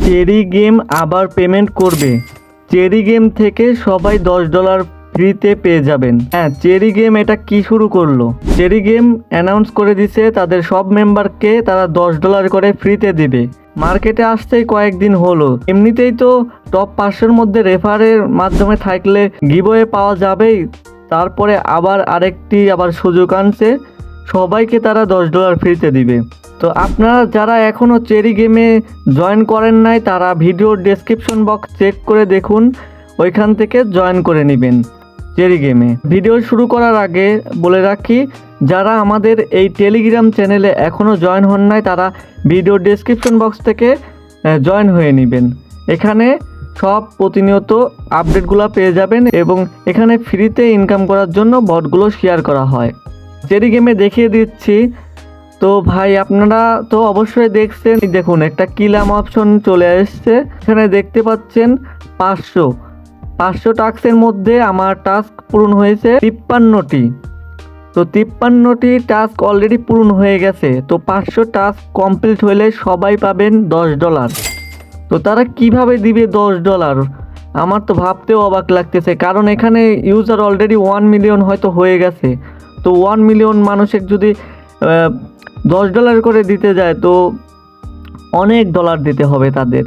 Cherry game আবার payment করবে। Cherry game থেকে সবাই $10 ফ্রিতে পেয়ে যাবেন। হ্যাঁ, চেরি গেম এটা কি শুরু করলো? চেরি গেম অ্যানাউন্স করে দিছে তাদের সব মেম্বারকে তারা $10 করে ফ্রিতে দিবে। মার্কেটে আসতেই কয়েকদিন হলো। এমনিতেই তো টপ 500-র মধ্যে রেফারের মাধ্যমে থাকলে গিভওয়ে পাওয়া যাবেই। তারপরে আরেকটি সুযোগ আনছে, সবাইকে তারা $10 ফ্রিতে দিবে। তো আপনারা যারা এখনও চেরি গেমে জয়েন করেন নাই তারা ভিডিওর ডেসক্রিপশন বক্স চেক করে দেখুন, ওইখান থেকে জয়েন করে নেবেন চেরি গেমে। ভিডিও শুরু করার আগে বলে রাখি, যারা আমাদের এই টেলিগ্রাম চ্যানেলে এখনও জয়েন হন নাই তারা ভিডিওর ডেসক্রিপশন বক্স থেকে জয়েন হয়ে নেবেন। এখানে সব প্রতিনিয়ত আপডেটগুলো পেয়ে যাবেন এবং এখানে ফ্রিতে ইনকাম করার জন্য বটগুলো শেয়ার করা হয়। চেরি গেমে দেখিয়ে দিচ্ছি। তো ভাই আপনারা তো অবশ্যই দেখছেন, দেখুন একটা কিলাম অপশন চলে আসছে। এখানে দেখতে পাচ্ছেন 500 টাস্কের মধ্যে আমার টাস্ক পূরণ হয়েছে 53টি। তো 53টি টাস্ক অলরেডি পূরণ হয়ে গেছে। তো 500 টাস্ক কমপ্লিট হলে সবাই পাবেন $10। তো তারা কিভাবে দিবে $10? আমার তো ভাবতেও অবাক লাগতেছে, কারণ এখানে ইউজার অলরেডি 1 মিলিয়ন হয়তো হয়ে গেছে। তো 1 মিলিয়ন মানুষের যদি $10 করে দিতে যায় তো অনেক ডলার দিতে হবে তাদের।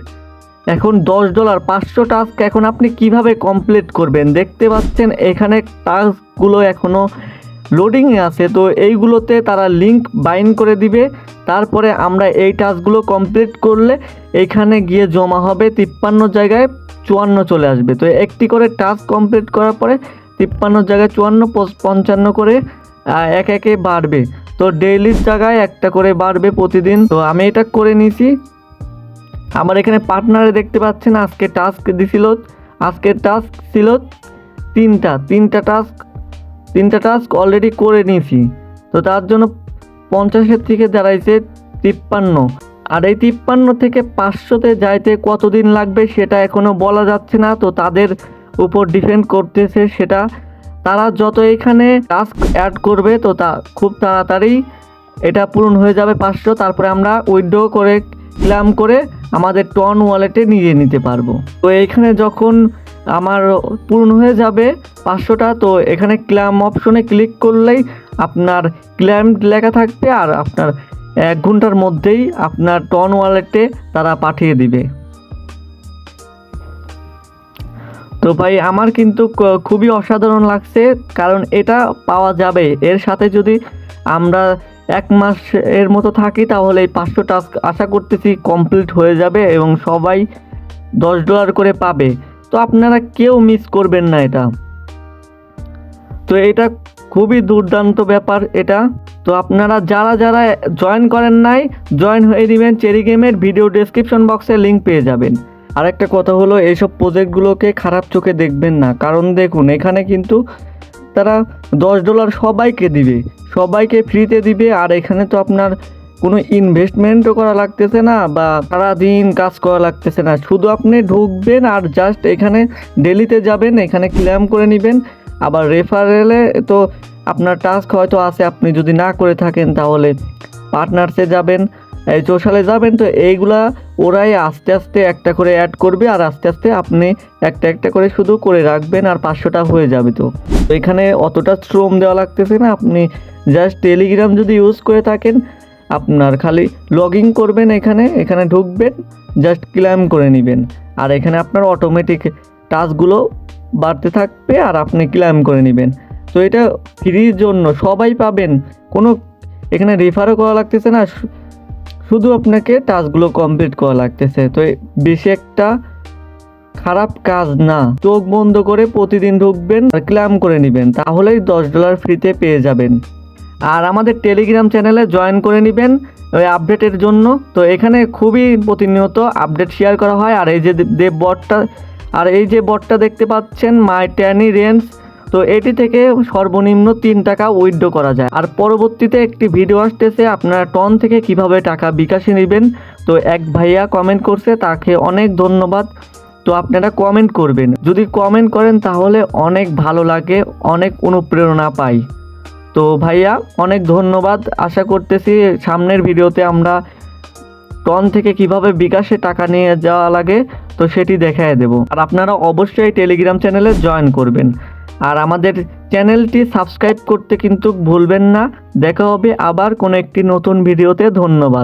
এখন $10 500 টাস্ক এখন আপনি কিভাবে কমপ্লিট করবেন? দেখতে পাচ্ছেন এখানে টাস্কগুলো এখনও লোডিংয়ে আছে। তো এইগুলোতে তারা লিঙ্ক বাইন্ড করে দিবে। তারপরে আমরা এই টাস্কগুলো কমপ্লিট করলে এখানে গিয়ে জমা হবে 53 জায়গায় 54 চলে আসবে। তো একটি করে টাস্ক কমপ্লিট করার পরে 53 জায়গায় 54 55 করে একে বাড়বে। তো ডেইলির জায়গায় একটা করে বাড়বে প্রতিদিন। তো আমি এটা করে নিয়েছি। আমার এখানে পার্টনারে দেখতে পাচ্ছেন আজকে টাস্ক দিছিল, আজকের টাস্ক ছিল তিনটা টাস্ক অলরেডি করে নিয়েছি। তো তার জন্য 50-এর থেকে দাঁড়াইছে 53। আর এই 53 থেকে 500-তে যাইতে কতদিন লাগবে সেটা এখনও বলা যাচ্ছে না। তো তাদের উপর ডিপেন্ড করতেছে সেটা। তারা যত এখানে টাস্ক অ্যাড করবে তো খুব তাড়াতাড়ি এটা পূরণ হয়ে যাবে 500। তারপরে আমরা উইথড্র করে ক্লেম করে আমাদের টন ওয়ালেটে নিয়ে নিতে পারবো। তো এখানে যখন আমার পূরণ হয়ে যাবে 500টা, তো এখানে ক্লেম অপশনে ক্লিক করলেই আপনার ক্লেম লেখা থাকবে আর আপনার 1 ঘন্টার মধ্যেই আপনার টন ওয়ালেটে তারা পাঠিয়ে দিবে। তো ভাই আমার কিন্তু খুবই অসাধারণ লাগছে, কারণ এটা পাওয়া যাবে। এর সাথে যদি আমরা 1 মাস এর মতো থাকি তাহলে এই 500 টাস্ক আশা করতেছি কমপ্লিট হয়ে যাবে এবং সবাই $10 করে পাবে। তো আপনারা কেউ মিস করবেন না এটা। তো এটা খুবই দুর্দান্ত ব্যাপার এটা। তো আপনারা যারা জয়েন করেন নাই জয়েন হয়ে দিবেন চেরি গেমের। ভিডিও ডেসক্রিপশন বক্সে লিঙ্ক পেয়ে যাবেন। আর একটা কথা হলো, এইসব প্রজেক্টগুলোকে খারাপ চোখে দেখবেন না, কারণ দেখুন এখানে কিন্তু তারা $10 সবাইকে দিবে, সবাইকে ফ্রিতে দিবে। আর এখানে তো আপনার কোনো ইনভেস্টমেন্টও করা লাগতেছে না বা সারাদিন কাজ করা লাগতেছে না। শুধু আপনি ঢুকবেন আর জাস্ট এখানে ডেলিতে যাবেন, এখানে ক্লেম করে নেবেন। আবার রেফারেলে তো আপনার টাস্ক হয়তো আছে, আপনি যদি না করে থাকেন তাহলে পার্টনার্সে যাবেন, এই সোশ্যালে যাবেন। তো এইগুলা ওরাই আস্তে আস্তে একটা করে অ্যাড করবে আর আস্তে আস্তে আপনি একটা করে শুধু করে রাখবেন আর 500টা হয়ে যাবে। তো এখানে অতটা শ্রম দেওয়া লাগতেছে না। আপনি জাস্ট টেলিগ্রাম যদি ইউজ করে থাকেন, আপনার খালি লগ ইন করবেন, এখানে ঢুকবেন, জাস্ট ক্লেম করে নেবেন আর এখানে আপনার অটোমেটিক টাস্কগুলো বাড়তে থাকবে আর আপনি ক্লেম করে নেবেন। তো এটা ফ্রির জন্য সবাই পাবেন, কোনো এখানে রেফারও করা লাগতেছে না, শুধু আপনাকে টাস্কগুলো কমপ্লিট করা লাগতেছে। তো বেশি একটা খারাপ কাজ না। চোখ বন্ধ করে প্রতিদিন ঢুকবেন আর ক্লেম করে নেবেন, তাহলেই $10 ফ্রিতে পেয়ে যাবেন। আর আমাদের টেলিগ্রাম চ্যানেলে জয়েন করে নেবেন ওই আপডেটের জন্য। তো এখানে খুবই প্রতিনিয়ত আপডেট শেয়ার করা হয়। আর এই যে বটটা দেখতে পাচ্ছেন মাই ট্যানি রেঞ্জ, তো এটি থেকে সর্বনিম্ন 3 টাকা উইথড্র করা যায়। আর পরবর্তীতে একটি ভিডিও আসতেছে আপনারা টন থেকে কিভাবে টাকা বিকাশে নেবেন। তো এক ভাইয়া কমেন্ট করছে, তাকে অনেক ধন্যবাদ। তো আপনারা কমেন্ট করবেন, যদি কমেন্ট করেন তাহলে অনেক ভালো লাগে, অনেক অনুপ্রেরণা পাই। তো ভাইয়া অনেক ধন্যবাদ। আশা করতেছি সামনের ভিডিওতে আমরা টন থেকে কিভাবে বিকাশে টাকা নিয়ে যাওয়া লাগে তো সেটি দেখায় দেব। আর আপনারা অবশ্যই টেলিগ্রাম চ্যানেলে জয়েন করবেন আর আমাদের চ্যানেলটি সাবস্ক্রাইব করতে কিন্তু ভুলবেন না। দেখা হবে আবার কোনো একটি নতুন ভিডিওতে। ধন্যবাদ।